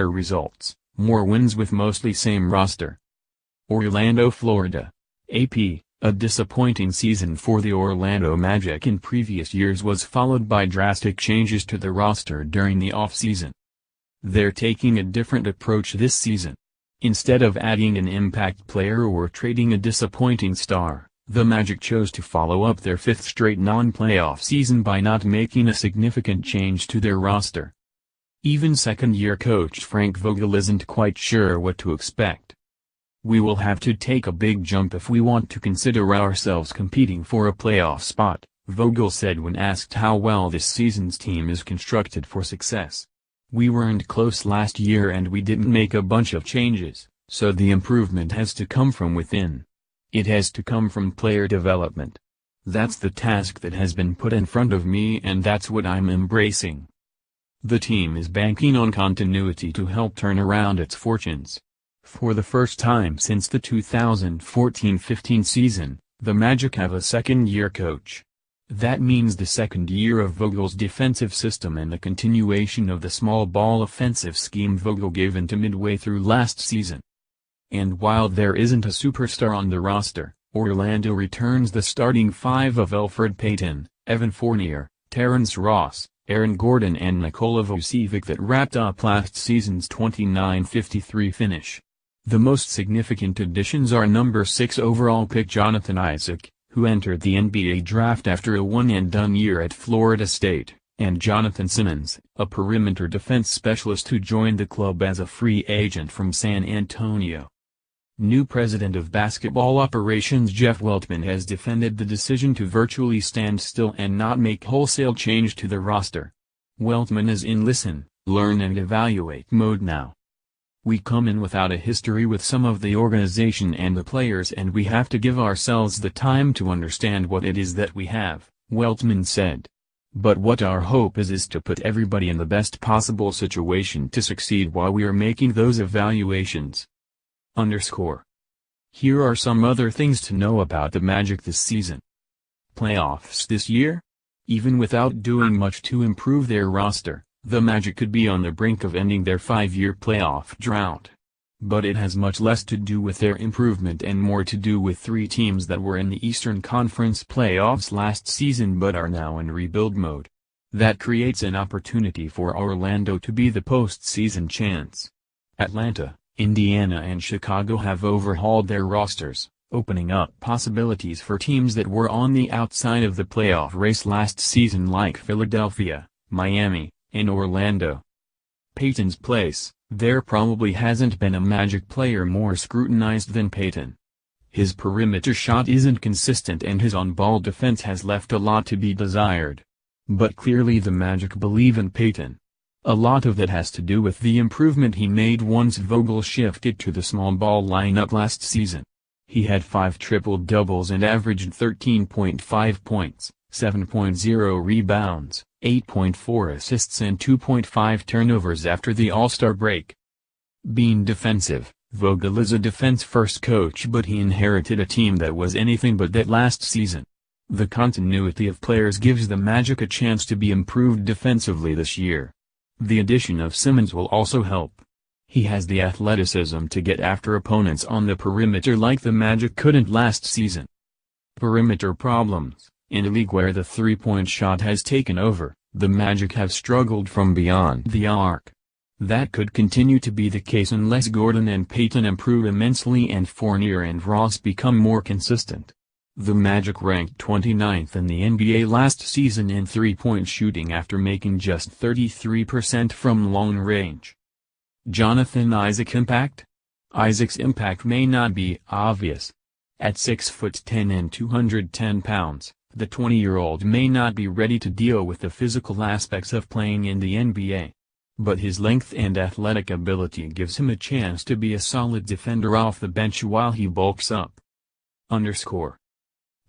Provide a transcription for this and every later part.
better results, more wins with mostly same roster. Orlando, Florida. AP, a disappointing season for the Orlando Magic in previous years was followed by drastic changes to the roster during the offseason. They're taking a different approach this season. Instead of adding an impact player or trading a disappointing star, the Magic chose to follow up their fifth straight non-playoff season by not making a significant change to their roster. Even second-year coach Frank Vogel isn't quite sure what to expect. "We will have to take a big jump if we want to consider ourselves competing for a playoff spot," Vogel said when asked how well this season's team is constructed for success. "We weren't close last year and we didn't make a bunch of changes, so the improvement has to come from within. It has to come from player development. That's the task that has been put in front of me and that's what I'm embracing." The team is banking on continuity to help turn around its fortunes. For the first time since the 2014-15 season, the Magic have a second-year coach. That means the second year of Vogel's defensive system and the continuation of the small ball offensive scheme Vogel gave into midway through last season. And while there isn't a superstar on the roster, Orlando returns the starting five of Elfrid Payton, Evan Fournier, Terrence Ross, Aaron Gordon and Nikola Vucevic that wrapped up last season's 29-53 finish. The most significant additions are number 6 overall pick Jonathan Isaac, who entered the NBA draft after a one-and-done year at Florida State, and Jonathan Simmons, a perimeter defense specialist who joined the club as a free agent from San Antonio. New president of basketball operations Jeff Weltman has defended the decision to virtually stand still and not make wholesale change to the roster. Weltman is in listen, learn and evaluate mode now. "We come in without a history with some of the organization and the players and we have to give ourselves the time to understand what it is that we have," Weltman said. "But what our hope is to put everybody in the best possible situation to succeed while we are making those evaluations." Here are some other things to know about the Magic this season. Playoffs this year? Even without doing much to improve their roster, the Magic could be on the brink of ending their 5-year playoff drought. But it has much less to do with their improvement and more to do with 3 teams that were in the Eastern Conference playoffs last season but are now in rebuild mode. That creates an opportunity for Orlando to be the postseason chance. Atlanta, Indiana and Chicago have overhauled their rosters, opening up possibilities for teams that were on the outside of the playoff race last season like Philadelphia, Miami, and Orlando. Payton's place: there probably hasn't been a Magic player more scrutinized than Payton. His perimeter shot isn't consistent and his on-ball defense has left a lot to be desired. But clearly the Magic believe in Payton. A lot of that has to do with the improvement he made once Vogel shifted to the small ball lineup last season. He had 5 triple-doubles and averaged 13.5 points, 7.0 rebounds, 8.4 assists and 2.5 turnovers after the All-Star break. Being defensive, Vogel is a defense-first coach but he inherited a team that was anything but that last season. The continuity of players gives the Magic a chance to be improved defensively this year. The addition of Simmons will also help. He has the athleticism to get after opponents on the perimeter like the Magic couldn't last season. Perimeter problems: in a league where the three-point shot has taken over, the Magic have struggled from beyond the arc. That could continue to be the case unless Gordon and Payton improve immensely and Fournier and Ross become more consistent. The Magic ranked 29th in the NBA last season in three-point shooting after making just 33% from long range. Jonathan Isaac impact? Isaac's impact may not be obvious. At 6'10" and 210 pounds, the 20-year-old may not be ready to deal with the physical aspects of playing in the NBA. But his length and athletic ability gives him a chance to be a solid defender off the bench while he bulks up.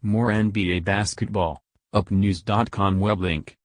More NBA basketball, upnews.com web link.